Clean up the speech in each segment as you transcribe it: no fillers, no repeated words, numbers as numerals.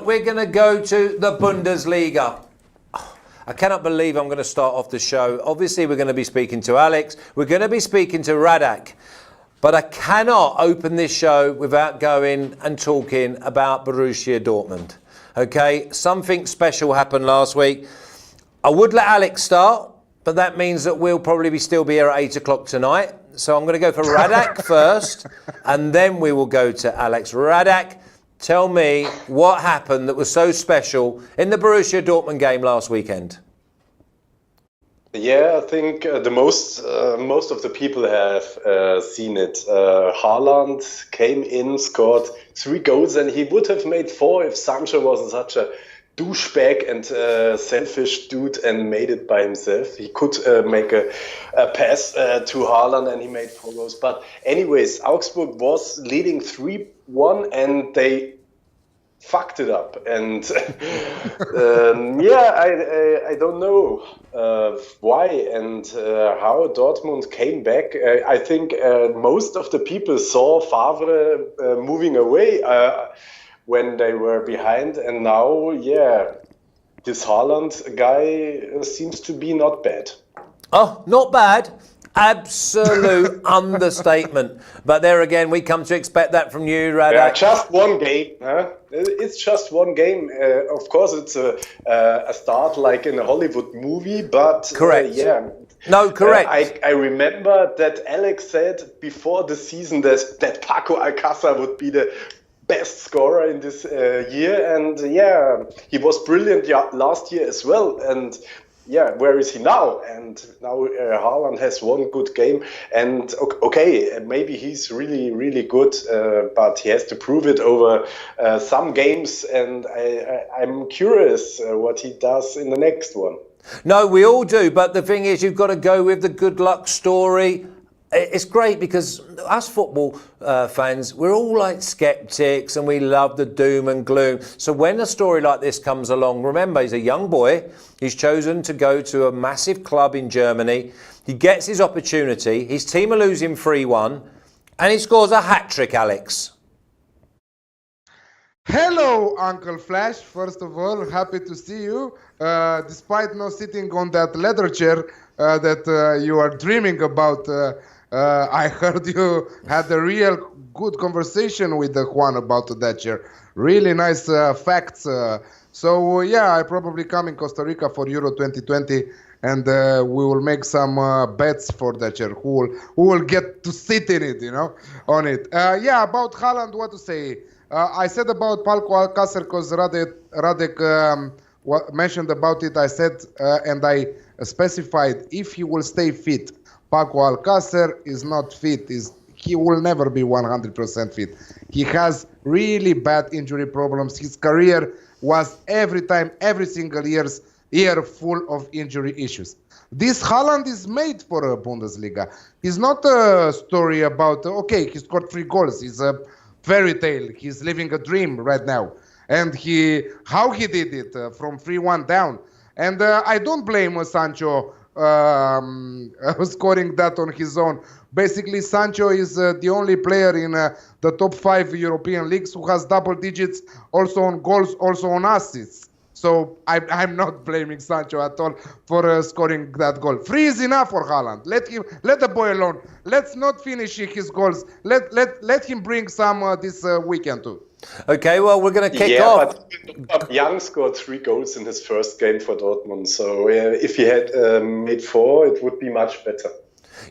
We're going to go to the Bundesliga. I cannot believe I'm going to start off the show. Obviously, we're going to be speaking to Alex. We're going to be speaking to Radek. But I cannot open this show without going and talking about Borussia Dortmund. Okay, something special happened last week. I would let Alex start, but that means that we'll probably still be here at 8 o'clock tonight. So I'm going to go for Radek first, and then we will go to Alex. Radek, tell me what happened that was so special in the Borussia Dortmund game last weekend. Yeah, I think the most of the people have seen it. Haaland came in, scored 3 goals, and he would have made 4 if Sancho wasn't such a douchebag and selfish dude and made it by himself. He could make a pass to Haaland, and he made 4 goals. But anyways, Augsburg was leading 3-1, and they fucked it up. And I don't know why and how Dortmund came back. I think most of the people saw Favre moving away when they were behind, and now, this Haaland guy seems to be not bad. Oh, not bad. Absolute understatement. But there again, we come to expect that from you, Radek. Yeah, just one game. Huh? It's just one game. Of course, it's a start like in a Hollywood movie, but correct. No, correct. I remember that Alex said before the season that Paco Alcácer would be the best scorer in this year, and he was brilliant last year as well. And where is he now? And now Haaland has one good game, and okay, maybe he's really, really good, but he has to prove it over some games, and I'm curious what he does in the next one. No, we all do, but the thing is, you've got to go with the good luck story. It's great because us football fans, we're all like skeptics and we love the doom and gloom. So when a story like this comes along, remember, he's a young boy. He's chosen to go to a massive club in Germany. He gets his opportunity. His team are losing 3-1 and he scores a hat-trick, Alex. Hello, Uncle Flash. First of all, happy to see you. Despite not sitting on that leather chair that you are dreaming about, I heard you had a real good conversation with Juan about that chair. Really nice facts. I probably come in Costa Rica for Euro 2020, and we will make some bets for that chair. Who will get to sit in it, on it. About Haaland, what to say? I said about Paco Alcácer because Radek mentioned about it. I said and I specified if he will stay fit. Paco Alcácer is not fit. He will never be 100% fit. He has really bad injury problems. His career was every single year full of injury issues. This Haaland is made for a Bundesliga. It's not a story about, he scored 3 goals. It's a fairy tale. He's living a dream right now. And how he did it from 3-1 down. And I don't blame Sancho scoring that on his own. Basically, Sancho is the only player in the top 5 European leagues who has double digits also on goals, also on assists. So I'm not blaming Sancho at all for scoring that goal. 3 is enough for Haaland. Let the boy alone. Let's not finish his goals. Let him bring some this weekend too. Okay, well, we're going to kick off. But Young scored 3 goals in his first game for Dortmund. So if he had made 4, it would be much better.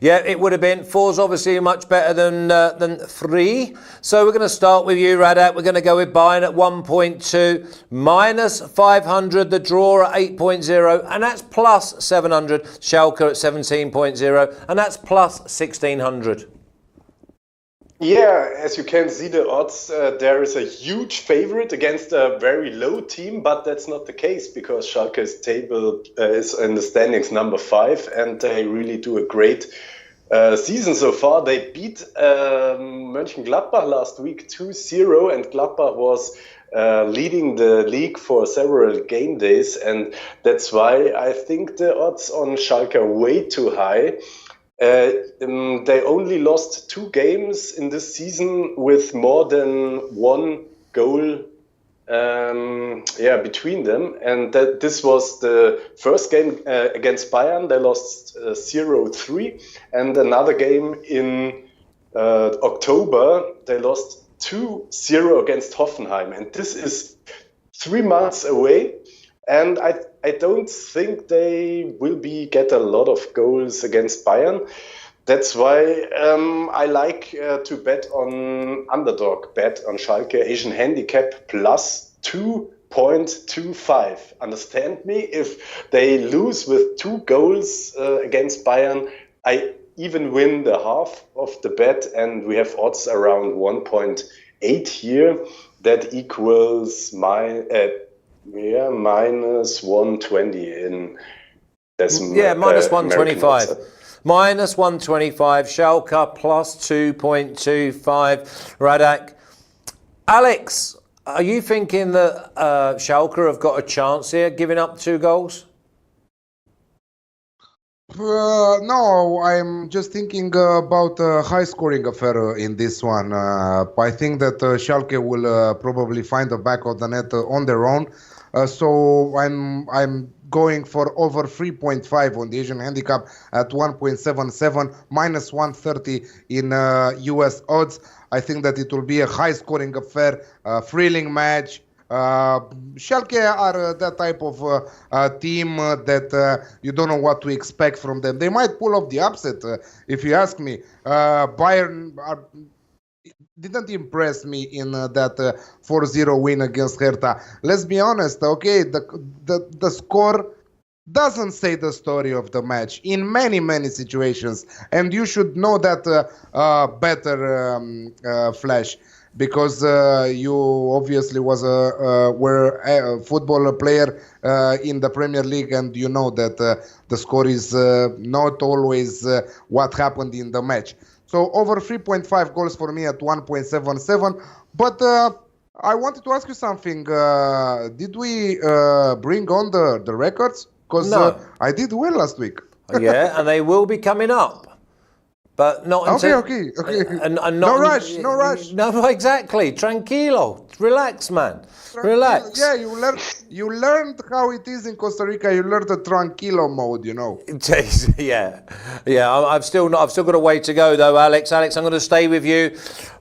Yeah, it would have been. 4's obviously much better than 3. So we're going to start with you, Radek. We're going to go with Bayern at 1.2, minus 500, the draw at 8.0, and that's plus 700. Schalke at 17.0, and that's plus 1600. Yeah, as you can see the odds, there is a huge favorite against a very low team, but that's not the case because Schalke's table is in the standings number 5, and they really do a great season so far. They beat Mönchengladbach last week 2-0, and Gladbach was leading the league for several game days, and that's why I think the odds on Schalke are way too high. They only lost 2 games in this season with more than 1 goal between them. And that this was the first game against Bayern. They lost 0-3. And another game in October, they lost 2-0 against Hoffenheim. And this is 3 months away. And I don't think they will get a lot of goals against Bayern. That's why I like to bet on underdog bet on Schalke Asian handicap plus 2.25. Understand me? If they lose with 2 goals against Bayern, I even win the half of the bet, and we have odds around 1.8 here. That equals minus 120 in minus 125. Minus 125, Schalke plus 2.25, Radek. Alex, are you thinking that Schalke have got a chance here, giving up 2 goals? No, I'm just thinking about a high-scoring affair in this one. I think that Schalke will probably find the back of the net on their own. So I'm going for over 3.5 on the Asian handicap at 1.77, minus 130 in US odds. I think that it will be a high-scoring affair, thrilling match. Schalke are that type of team that you don't know what to expect from them. They might pull off the upset, if you ask me. Bayern didn't impress me in that 4-0 win against Hertha. Let's be honest, okay? The score doesn't say the story of the match in many situations, and you should know that better, Flash, because you obviously were a football player in the Premier League, and you know that the score is not always what happened in the match. So over 3.5 goals for me at 1.77. But I wanted to ask you something. Did we bring on the records? Because I did well last week. Yeah, and they will be coming up. But not until... Okay. And not, no rush. No, exactly. Tranquilo. Relax, man. Relax. Yeah, you learned how it is in Costa Rica. You learned the tranquilo mode, you know. Yeah. I've still got a way to go, though, Alex. Alex, I'm going to stay with you.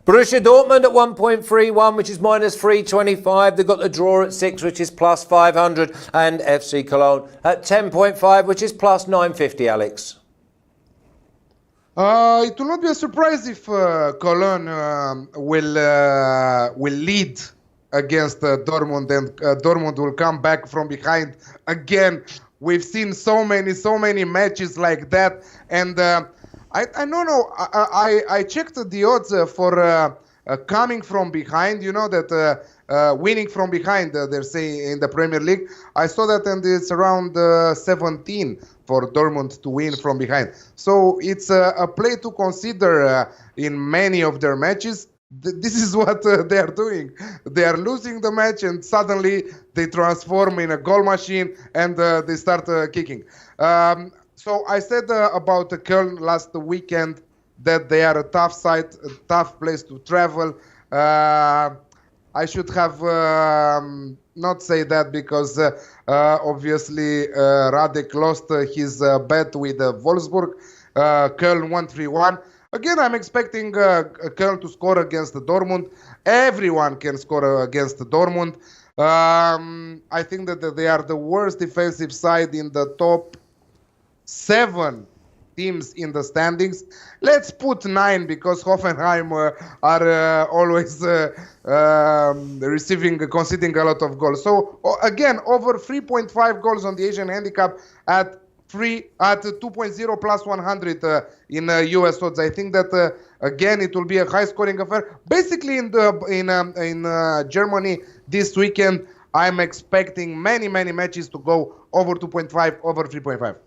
Borussia Dortmund at 1.31, which is minus 325. They've got the draw at 6, which is plus 500. And FC Cologne at 10.5, which is plus 950, Alex. It will not be a surprise if Cologne will lead against Dortmund, and Dortmund will come back from behind again. We've seen so many matches like that, and I don't know. I checked the odds for coming from behind. You know that winning from behind, they're saying in the Premier League. I saw that, and it's around 17 for Dortmund to win from behind. So it's a play to consider in many of their matches. This is what they are doing. They are losing the match, and suddenly they transform in a goal machine, and they start kicking. So I said about Köln last weekend that they are a tough side, a tough place to travel. I should have not say that because obviously Radek lost his bet with Wolfsburg. Köln 1-3-1. Again, I'm expecting Köln to score against Dortmund. Everyone can score against Dortmund. I think that they are the worst defensive side in the top 7 teams in the standings. Let's put 9 because Hoffenheim are always conceding a lot of goals. So again, over 3.5 goals on the Asian handicap at 2.0 plus 100 in US odds. I think that again it will be a high scoring affair. Basically in Germany this weekend, I'm expecting many matches to go over 2.5, over 3.5.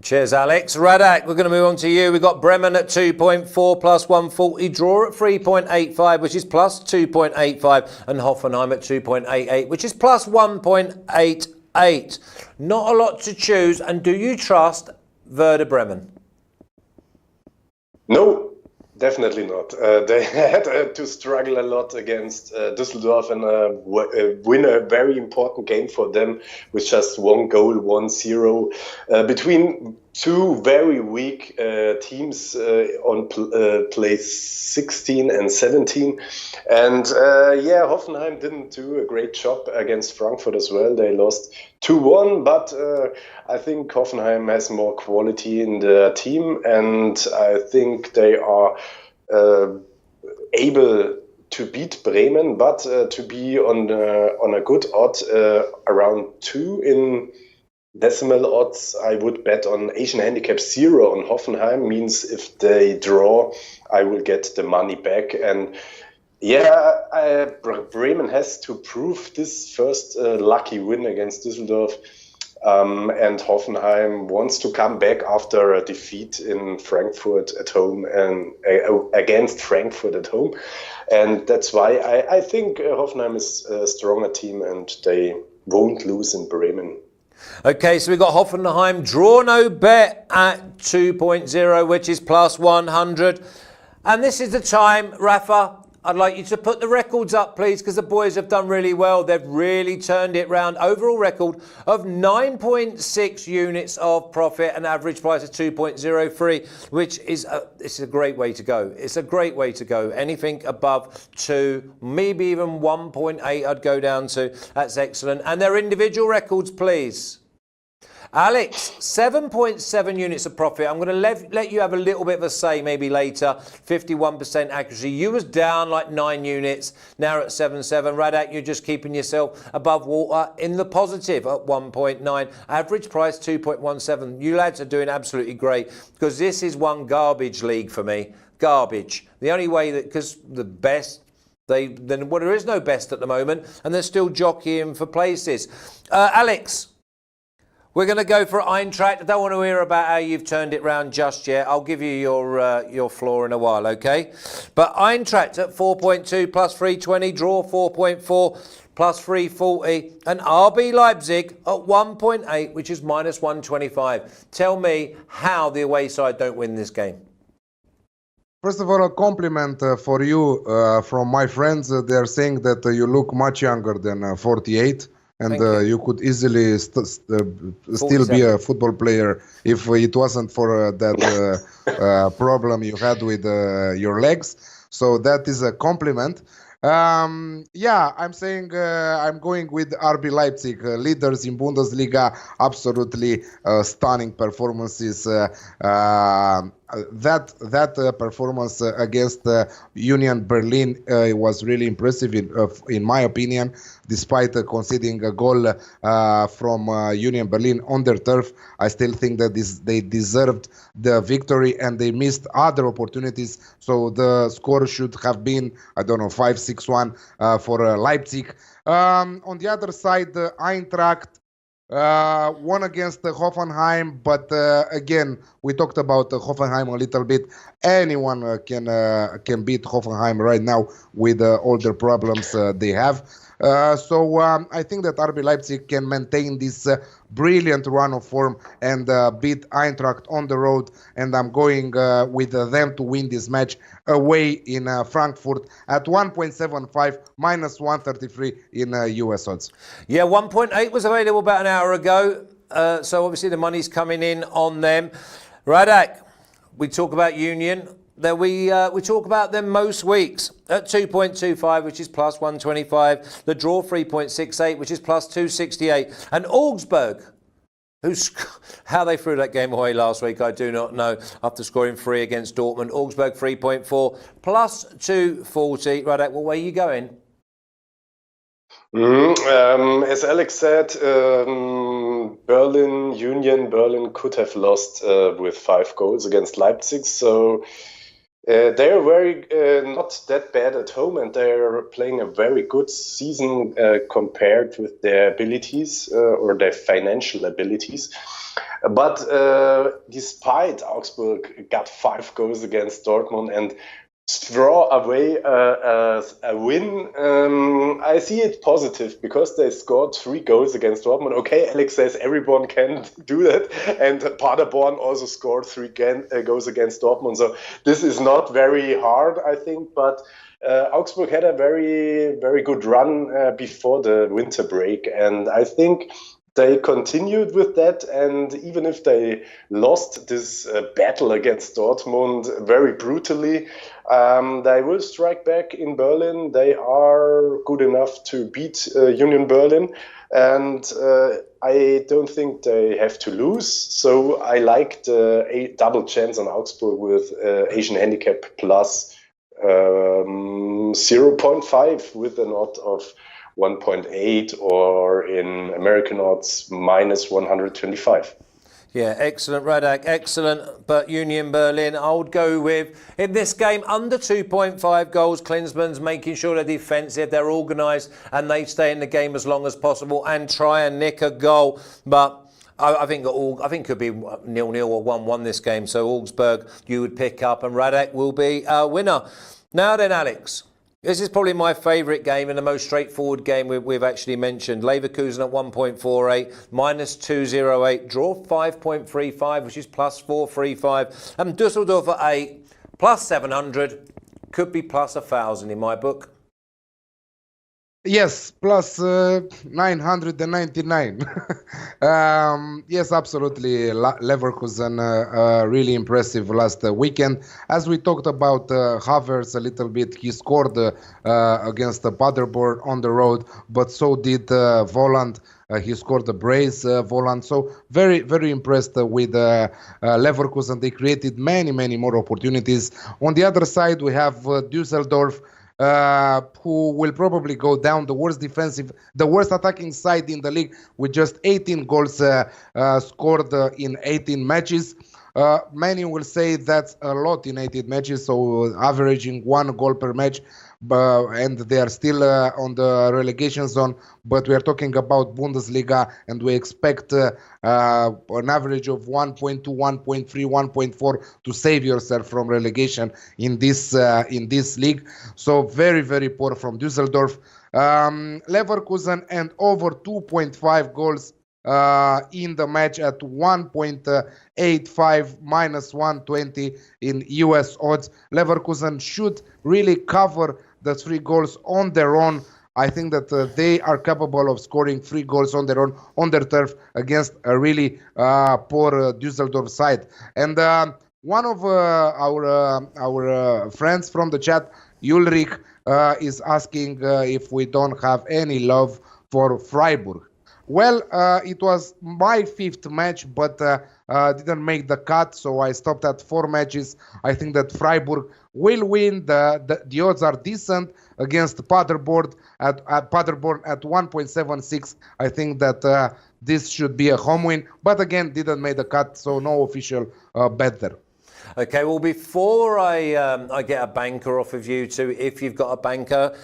Cheers, Alex. Radek, we're going to move on to you. We've got Bremen at 2.4 plus 140, draw at 3.85, which is plus 2.85, and Hoffenheim at 2.88, which is plus 1.88. Not a lot to choose. And do you trust Werder Bremen? No, Definitely not. They had to struggle a lot against Düsseldorf and win a very important game for them with just one goal, 1-0, between two very weak teams on place 16 and 17. And Hoffenheim didn't do a great job against Frankfurt as well. They lost 2-1, but I think Hoffenheim has more quality in the team, and I think they are able to beat Bremen, but to be on a good odd around 2 in decimal odds, I would bet on Asian handicap 0 on Hoffenheim. Means if they draw, I will get the money back. And Bremen has to prove this first lucky win against Düsseldorf. And Hoffenheim wants to come back after a defeat in Frankfurt at home and against Frankfurt at home. And that's why I think Hoffenheim is a stronger team and they won't lose in Bremen. Okay, so we've got Hoffenheim draw no bet at 2.0, which is plus 100. And this is the time, Rafa, I'd like you to put the records up, please, because the boys have done really well. They've really turned it round. Overall record of 9.6 units of profit, an average price of 2.03, which is it's a great way to go. It's a great way to go. Anything above 2, maybe even 1.8 I'd go down to. That's excellent. And their individual records, please. Alex, 7.7 units of profit. I'm going to let you have a little bit of a say maybe later. 51% accuracy. You was down like 9 units. Now at 7.7. Radek, you're just keeping yourself above water in the positive at 1.9. Average price 2.17. You lads are doing absolutely great because this is one garbage league for me. Garbage. The only way that, because the best, there is no best at the moment and they're still jockeying for places. Alex, we're going to go for Eintracht. I don't want to hear about how you've turned it round just yet. I'll give you your floor in a while, okay? But Eintracht at 4.2 plus 320, draw 4.4 plus 340, and RB Leipzig at 1.8, which is minus 125. Tell me how the away side don't win this game. First of all, a compliment for you from my friends. They're saying that you look much younger than 48. And you could easily still be a football player if it wasn't for that problem you had with your legs. So that is a compliment. I'm saying I'm going with RB Leipzig, leaders in Bundesliga, absolutely stunning performances. That performance against Union Berlin was really impressive in my opinion, despite conceding a goal from Union Berlin on their turf. I still think that they deserved the victory and they missed other opportunities. So the score should have been, 5-6-1 for Leipzig. On the other side, Eintracht won against Hoffenheim, but again, we talked about Hoffenheim a little bit. Anyone can beat Hoffenheim right now with all the problems they have. So I think that RB Leipzig can maintain this brilliant run of form and beat Eintracht on the road. And I'm going with them to win this match away in Frankfurt at 1.75 minus 133 in US odds. Yeah, 1.8 was available about an hour ago. So obviously the money's coming in on them. Radek, we talk about Union. We talk about them most weeks at 2.25, which is plus 125. The draw 3.68, which is plus 268. And Augsburg, how they threw that game away last week, I do not know. After scoring 3 against Dortmund, Augsburg 3.4 plus 240. Radek, well, where are you going? As Alex said, Union Berlin could have lost with 5 goals against Leipzig. So they're very not that bad at home, and they're playing a very good season compared with their abilities or their financial abilities. But despite Augsburg got 5 goals against Dortmund and throw away a win. I see it positive because they scored 3 goals against Dortmund. Okay, Alex says everyone can do that, and Paderborn also scored 3 goals against Dortmund. So this is not very hard, I think, but Augsburg had a very, very good run before the winter break, and I think they continued with that, and even if they lost this battle against Dortmund very brutally, they will strike back in Berlin. They are good enough to beat Union Berlin, and I don't think they have to lose. So I like the double chance on Augsburg with Asian handicap plus 0.5 with an odd of 1.8, or in American odds minus 125. Yeah, excellent, Radek, excellent. But Union Berlin, I would go with, in this game, under 2.5 goals. Klinsmann's making sure they're defensive, they're organised, and they stay in the game as long as possible and try and nick a goal. But I think it could be 0-0 or 1-1 this game. So Augsburg, you would pick up, and Radek will be a winner. Now then, Alex. This is probably my favourite game and the most straightforward game we've actually mentioned. Leverkusen at 1.48, minus 208, draw 5.35, which is plus 435. And Dusseldorf at 8, plus 700, could be plus 1,000 in my book. Yes, plus 999. Yes, absolutely. Leverkusen really impressive last weekend. As we talked about Havertz a little bit, he scored against Paderborn on the road, but so did Voland. He scored a brace, Voland. So very, very impressed with Leverkusen. They created many, many more opportunities. On the other side, we have Düsseldorf, who will probably go down, the worst attacking side in the league, with just 18 goals scored in 18 matches. Many will say that's a lot in 18 matches, so averaging 1 goal per match, and they are still on the relegation zone. But we are talking about Bundesliga, and we expect an average of 1.2, 1.3, 1.4 to save yourself from relegation in this league. So very, very poor from Düsseldorf. Leverkusen and over 2.5 goals in the match at 1.85 minus 120 in US odds. Leverkusen should really cover the 3 goals on their own. I think that they are capable of scoring 3 goals on their own, on their turf, against a really poor Düsseldorf side. And one of our friends from the chat, Ulrich, is asking if we don't have any love for Freiburg. Well, it was my 5th match, but didn't make the cut, so I stopped at 4 matches. I think that Freiburg will win. The odds are decent against Paderborn at 1.76. I think that this should be a home win, but again, didn't make the cut, so no official bet there. Okay, well, before I get a banker off of you two, if you've got a banker,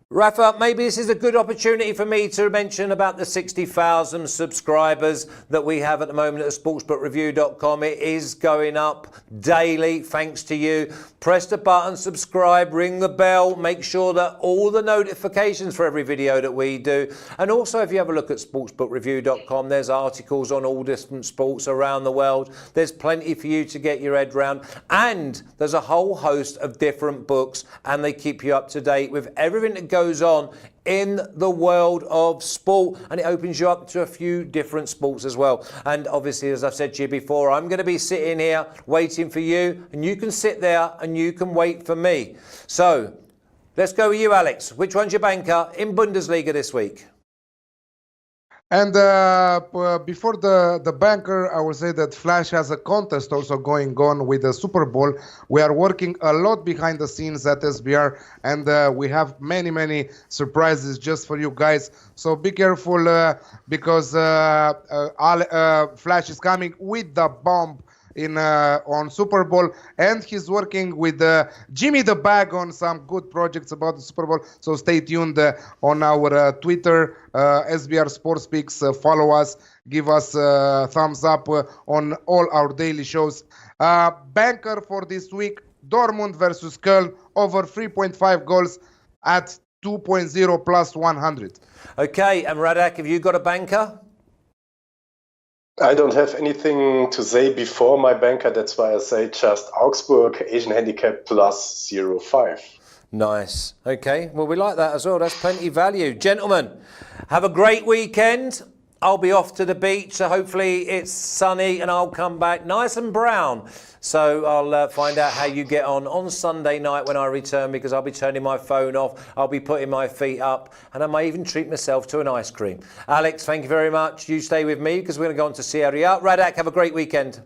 Rafa, maybe this is a good opportunity for me to mention about the 60,000 subscribers that we have at the moment at sportsbookreview.com. It is going up daily, thanks to you. Press the button, subscribe, ring the bell, make sure that all the notifications for every video that we do. And also, if you have a look at sportsbookreview.com, there's articles on all different sports around the world. There's plenty for you to get your head round. And there's a whole host of different books, and they keep you up to date with everything that goes on in the world of sport, and it opens you up to a few different sports as well. And obviously, as I've said to you before, I'm going to be sitting here waiting for you, and you can sit there and you can wait for me. So let's go with you, Alex. Which one's your banker in Bundesliga this week? And before the banker, I will say that Flash has a contest also going on with the Super Bowl. We are working a lot behind the scenes at SBR, and we have many, many surprises just for you guys. So be careful because Flash is coming with the bomb on Super Bowl, and he's working with Jimmy the Bag on some good projects about the Super Bowl. So stay tuned on our Twitter, SBR Sports Picks. Follow us, give us a thumbs up on all our daily shows. Banker for this week, Dortmund versus Köln over 3.5 goals at 2.0 plus 100. Okay, and Radek, have you got a banker? I don't have anything to say before my banker. That's why I say just Augsburg, Asian handicap plus 0.5. Nice. Okay, well, we like that as well. That's plenty value. Gentlemen, have a great weekend. I'll be off to the beach, so hopefully it's sunny and I'll come back nice and brown. So I'll find out how you get on Sunday night when I return, because I'll be turning my phone off, I'll be putting my feet up, and I may even treat myself to an ice cream. Alex, thank you very much. You stay with me because we're going to go on to Serie A. Radek, have a great weekend.